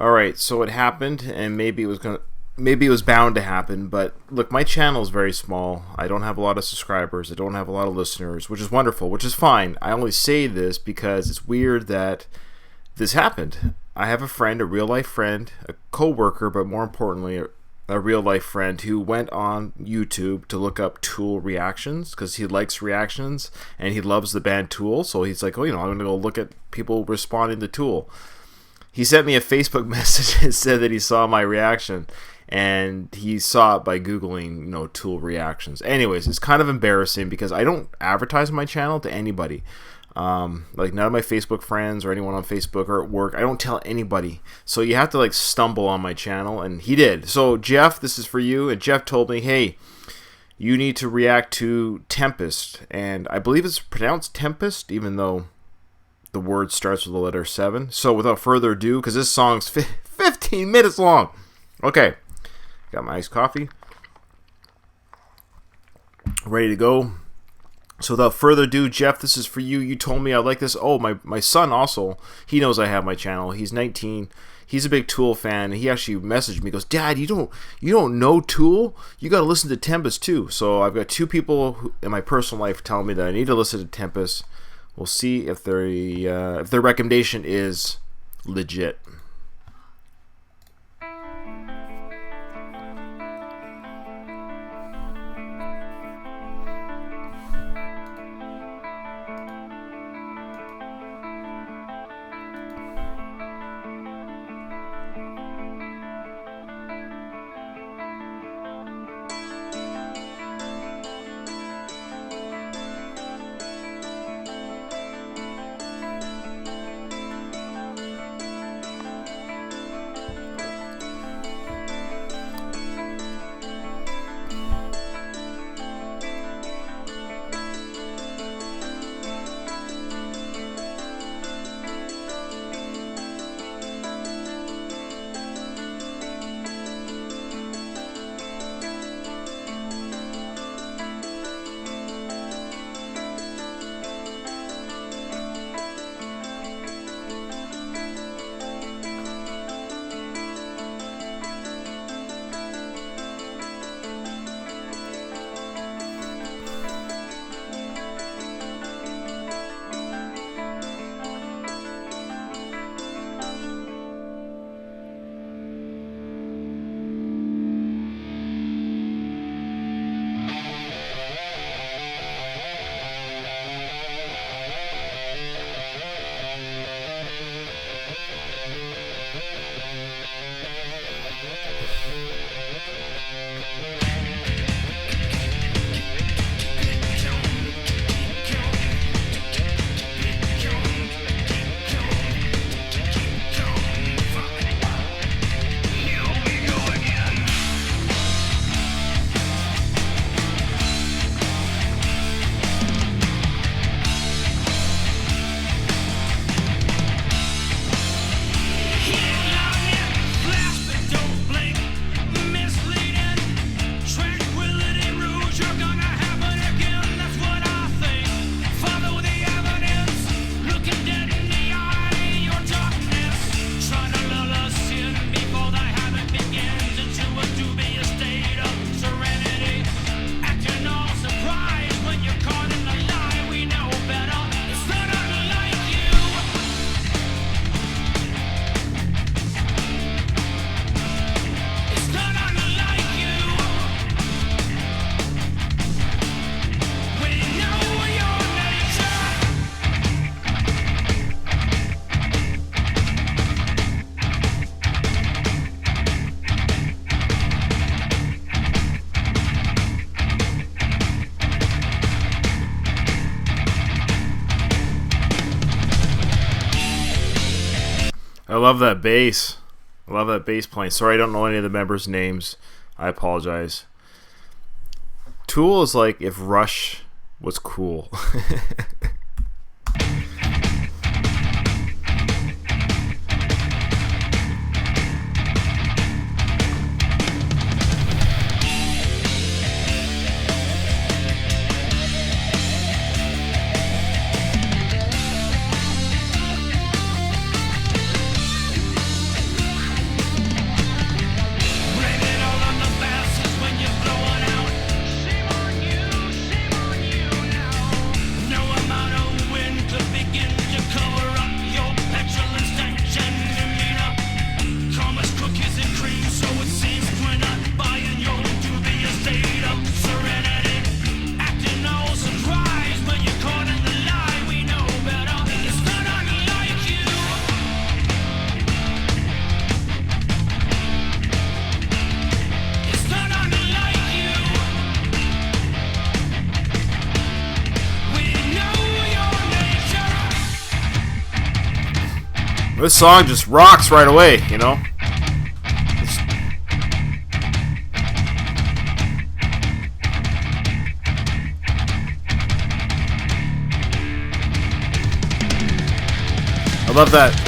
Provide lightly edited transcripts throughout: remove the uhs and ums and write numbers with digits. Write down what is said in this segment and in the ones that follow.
All right, so it happened, and maybe it was bound to happen. But look, my channel is very small. I don't have a lot of subscribers. I don't have a lot of listeners, which is wonderful, which is fine. I only say this because it's weird that this happened. I have a friend, a real life friend, a coworker, but more importantly, a real life friend who went on YouTube to look up Tool reactions because he likes reactions and he loves the band Tool. So he's like, oh, I'm going to go look at people responding to Tool. He sent me a Facebook message and said that he saw my reaction, and he saw it by Googling, Tool reactions. Anyways, it's kind of embarrassing because I don't advertise my channel to anybody. Like none of my Facebook friends or anyone on Facebook or at work, I don't tell anybody. So you have to stumble on my channel, and he did. So Jeff, this is for you. And Jeff told me, hey, you need to react to Tempest, and I believe it's pronounced Tempest, even though the word starts with the letter 7. So without further ado, because this song's 15 minutes long. Okay, got my iced coffee, ready to go. So without further ado, Jeff, this is for you. You told me I like this. Oh, my son also, he knows I have my channel. He's 19. He's a big Tool fan. He actually messaged me. He goes, Dad, you don't know Tool? You got to listen to Tempest too. So I've got two people in my personal life telling me that I need to listen to Tempest. We'll see if their recommendation is legit. I love that bass. I love that bass playing. Sorry, I don't know any of the members' names. I apologize. Tool is like if Rush was cool. This song just rocks right away, you know? I love that.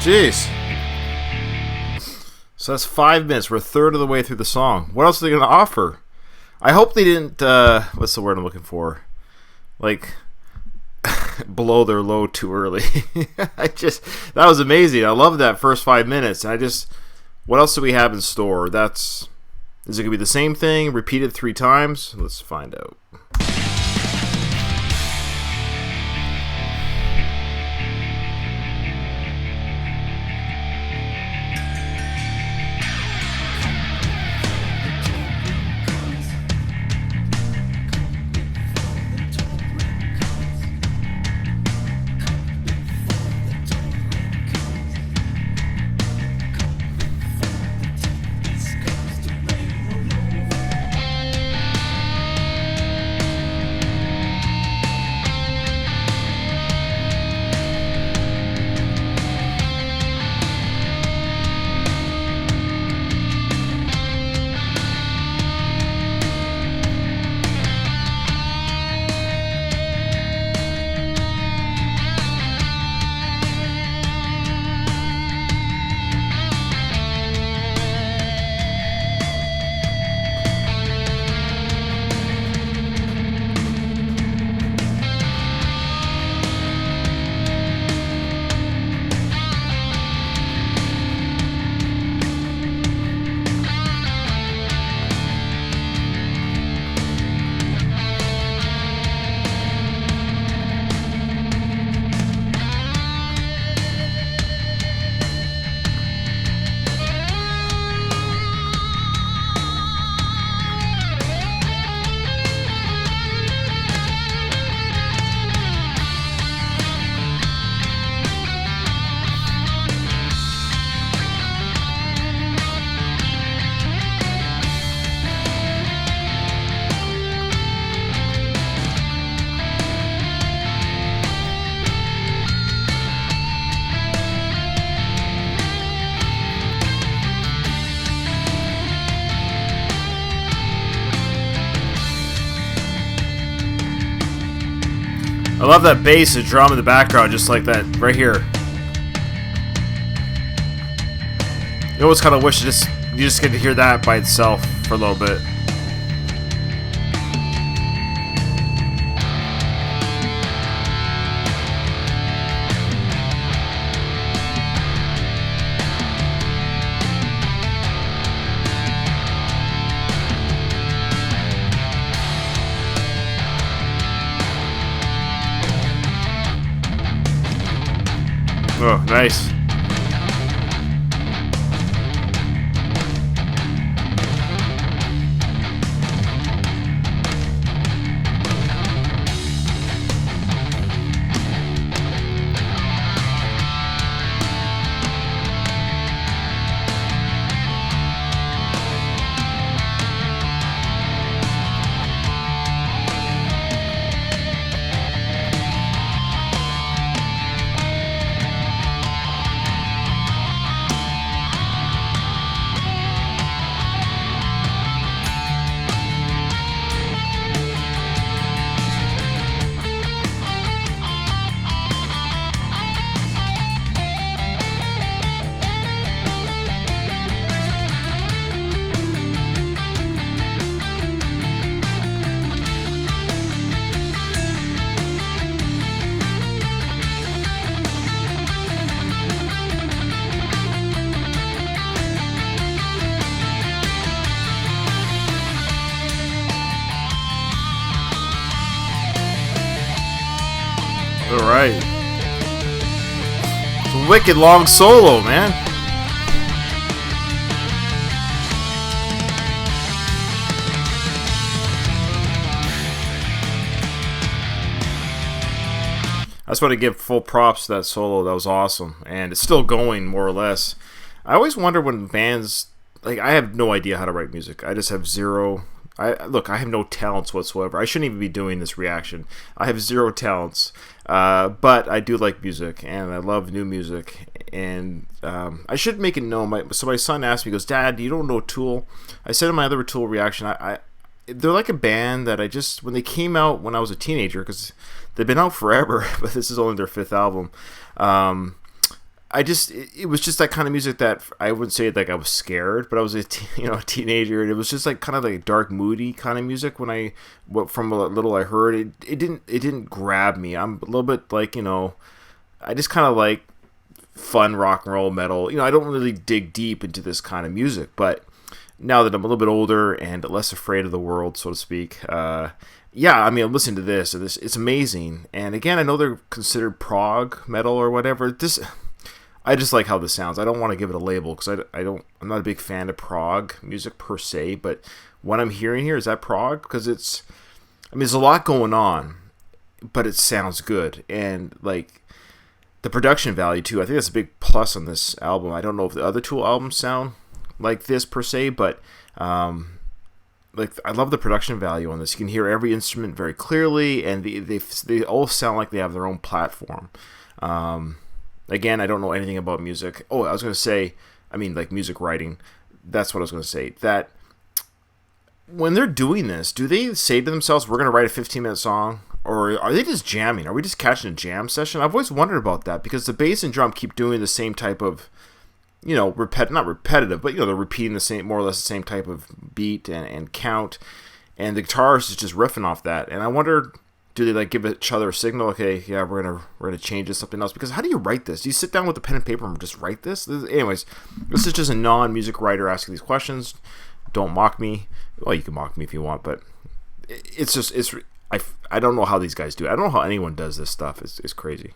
Jeez. So that's 5 minutes. We're a third of the way through the song. What else are they going to offer? I hope they didn't, what's the word I'm looking for? Like, blow their load too early. That was amazing. I love that first 5 minutes. What else do we have in store? Is it going to be the same thing, repeated 3 times? Let's find out. I love that bass and drum in the background, just like that right here. You always kind of wish you just get to hear that by itself for a little bit. Oh, nice. wicked long solo, man. I just want to give full props to that solo. That was awesome, and it's still going more or less. I always wonder when bands, like, I have no idea how to write music. I just have zero. I have no talents whatsoever. I shouldn't even be doing this reaction. I have zero talents, but I do like music, and I love new music. And I should make it known. So my son asked me, he goes, "Dad, you don't know Tool?" I said in my other Tool reaction, they're like a band that I just, when they came out when I was a teenager, because they've been out forever, but this is only their fifth album. It was just that kind of music that I wouldn't say like I was scared, but I was a teenager, and it was just like kind of like dark, moody kind of music. From a little I heard, it didn't grab me. I'm a little bit like, I just kind of like fun rock and roll metal. I don't really dig deep into this kind of music, but now that I'm a little bit older and less afraid of the world, so to speak, yeah, I mean, I'm listening to this, and it's amazing. And again, I know they're considered prog metal or whatever. I just like how this sounds. I don't want to give it a label because I'm not a big fan of prog music per se, but what I'm hearing here, is that prog? Because there's a lot going on, but it sounds good. And like the production value too, I think that's a big plus on this album. I don't know if the other Tool albums sound like this per se, but like I love the production value on this. You can hear every instrument very clearly, and they all sound like they have their own platform. Again, I don't know anything about music. Oh, I was going to say, like music writing. That's what I was going to say. That when they're doing this, do they say to themselves, we're going to write a 15-minute song? Or are they just jamming? Are we just catching a jam session? I've always wondered about that, because the bass and drum keep doing the same type of, not repetitive, but, they're repeating more or less the same type of beat and count. And the guitarist is just riffing off that. And I wonder, do they like give each other a signal? Okay, yeah, we're gonna change to something else. Because how do you write this? Do you sit down with a pen and paper and just write this? Anyways, this is just a non-music writer asking these questions. Don't mock me. Well, you can mock me if you want, but I don't know how these guys do it. I don't know how anyone does this stuff. It's crazy.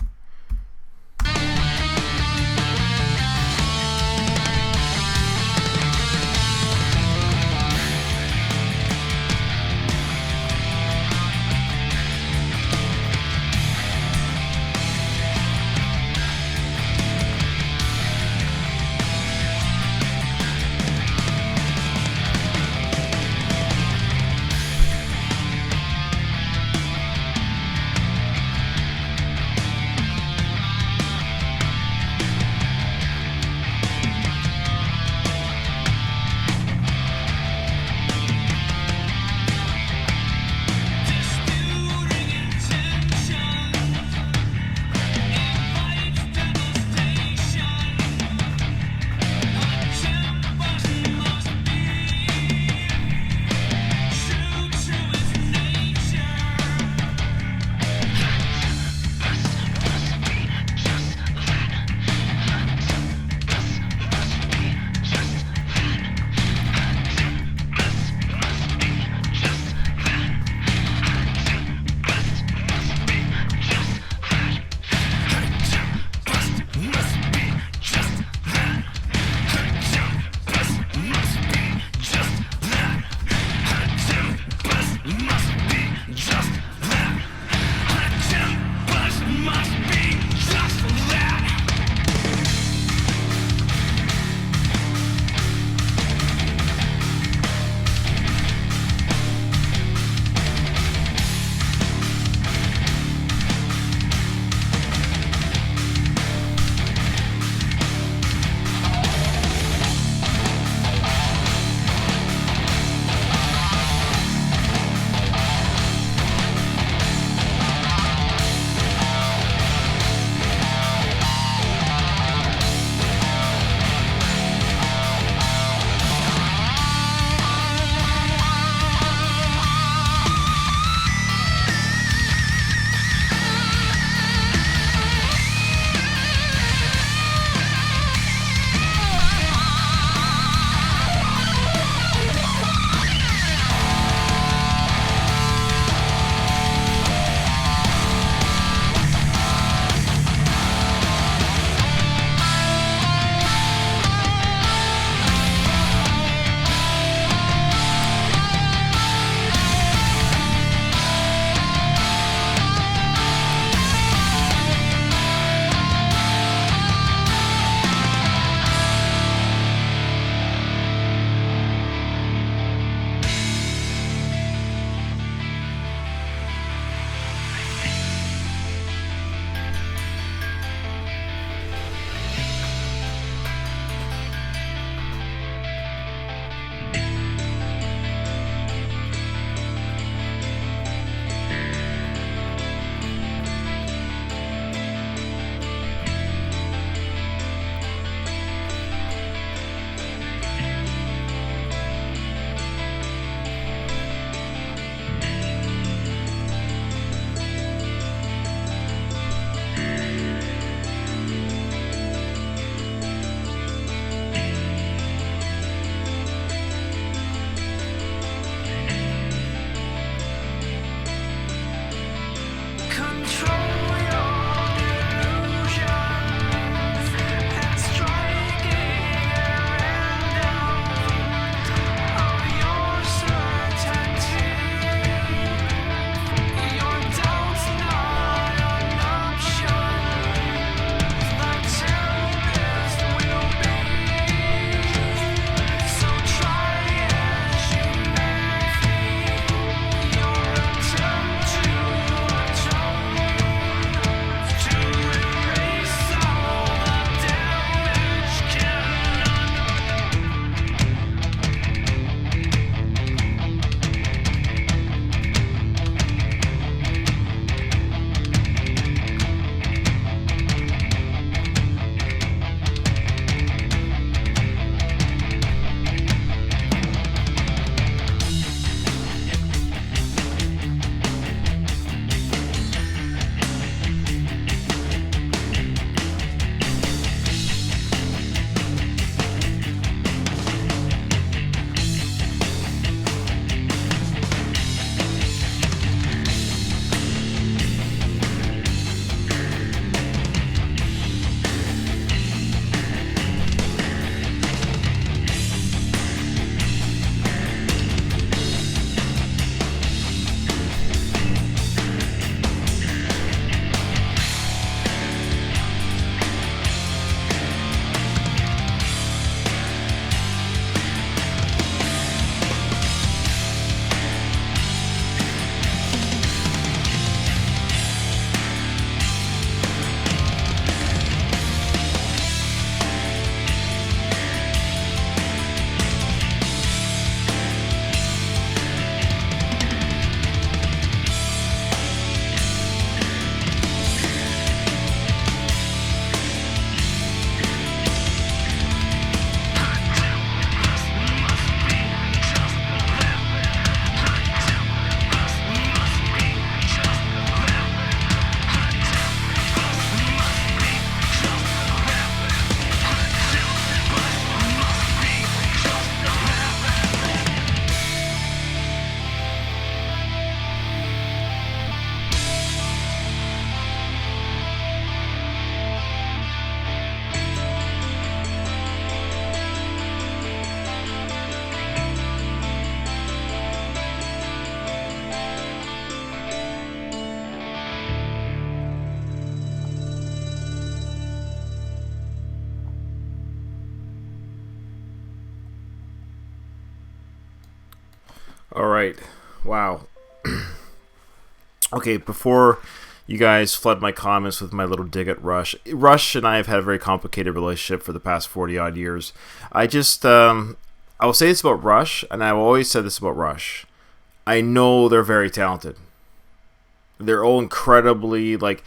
All right. Wow. Okay, before you guys flood my comments with my little dig at Rush. Rush and I have had a very complicated relationship for the past 40 odd years. I will say this about Rush, and I've always said this about Rush. I know they're very talented. They're all incredibly, like,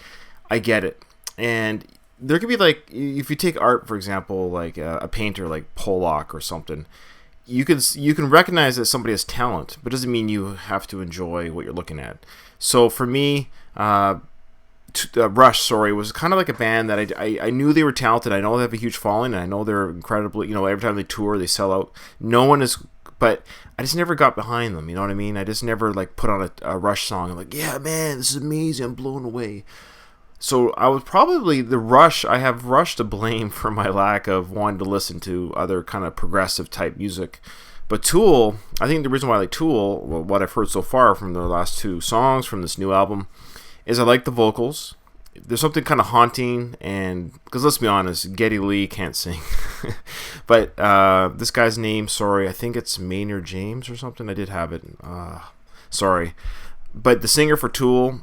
I get it. And there could be, like, if you take art, for example, like a painter like Pollock or something, you can recognize that somebody has talent, but it doesn't mean you have to enjoy what you're looking at. So for me, Rush, was kind of like a band that I knew they were talented. I know they have a huge following, and I know they're incredibly, every time they tour, they sell out. No one is, but I just never got behind them. You know what I mean? I just never like put on a Rush song and like, yeah, man, this is amazing. I'm blown away. So I was probably the Rush. I have Rush to blame for my lack of wanting to listen to other kind of progressive type music. But Tool, I think the reason why I like Tool, well, what I've heard so far from the last two songs from this new album, is I like the vocals. There's something kind of haunting, and because let's be honest, Geddy Lee can't sing. But this guy's name, sorry, I think it's Maynard James or something. I did have it. Sorry. But the singer for Tool,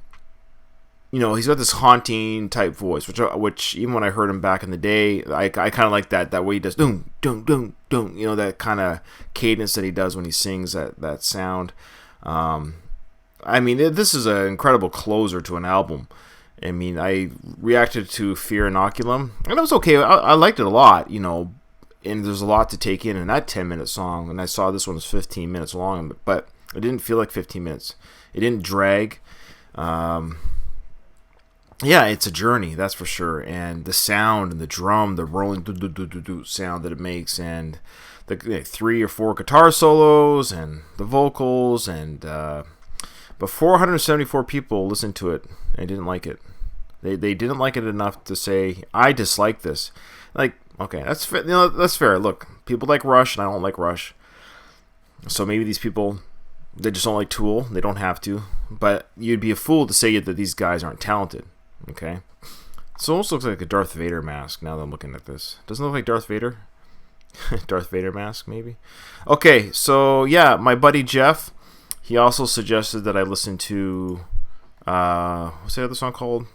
he's got this haunting type voice, which even when I heard him back in the day, I kind of like that way he does, dun, dun, dun, dun, that kind of cadence that he does when he sings, that sound. I mean, this is an incredible closer to an album. I mean, I reacted to Fear Inoculum, and it was okay. I liked it a lot, and there's a lot to take in that 10-minute song, and I saw this one was 15 minutes long, but it didn't feel like 15 minutes. It didn't drag. Yeah, it's a journey, that's for sure. And the sound and the drum, the rolling do sound that it makes, and the 3 or 4 guitar solos and the vocals, and but 474 people listened to it and didn't like it. They didn't like it enough to say I dislike this. Like, okay, that's fair. That's fair. Look, people like Rush, and I don't like Rush. So maybe these people, they just don't like Tool. They don't have to. But you'd be a fool to say that these guys aren't talented. Okay, this almost looks like a Darth Vader mask now that I'm looking at this. Doesn't it look like Darth Vader? Darth Vader mask, maybe? Okay, so yeah, my buddy Jeff, he also suggested that I listen to, what's the other song called?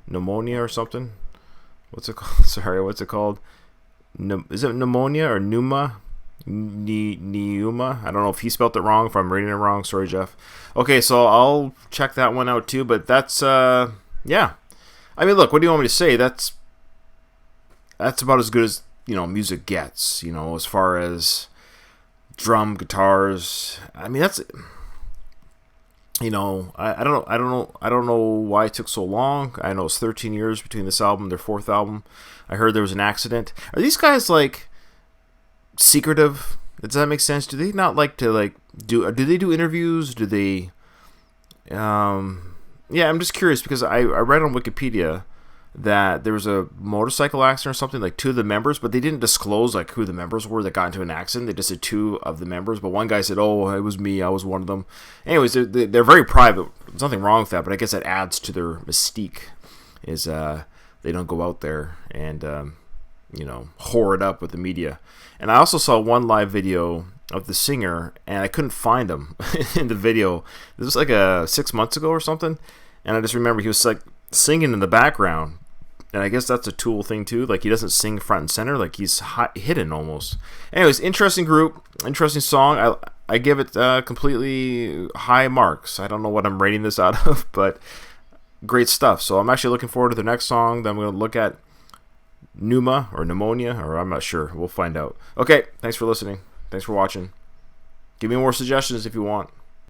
Pneumonia or something? What's it called? Sorry, what's it called? Is it Pneumonia or Pneuma? Neuma? I don't know if he spelled it wrong, if I'm reading it wrong. Sorry, Jeff. Okay, so I'll check that one out too, but that's, yeah. I mean, look, what do you want me to say? That's about as good as, music gets, as far as drum, guitars. I mean, that's, I don't know why it took so long. I know it's 13 years between this album, their fourth album. I heard there was an accident. Are these guys, like, secretive? Does that make sense? Do they not like to, like, do they do interviews? Do they, yeah, I'm just curious because I read on Wikipedia that there was a motorcycle accident or something, like 2 of the members, but they didn't disclose like who the members were that got into an accident. They just said 2 of the members, but one guy said, "Oh, it was me. I was one of them." Anyways, they're very private. There's nothing wrong with that, but I guess that adds to their mystique. Is they don't go out there and whore it up with the media. And I also saw one live video of the singer, and I couldn't find him in the video. This was like 6 months ago or something, and I just remember he was like singing in the background, and I guess that's a Tool thing too. Like, he doesn't sing front and center, like he's hidden almost. Anyways, interesting group, interesting song. I give it completely high marks. I don't know what I'm rating this out of, but great stuff. So I'm actually looking forward to the next song that I'm going to look at. Pneuma or Pneumonia, or I'm not sure. We'll find out. Okay, thanks for listening. Thanks for watching. Give me more suggestions if you want.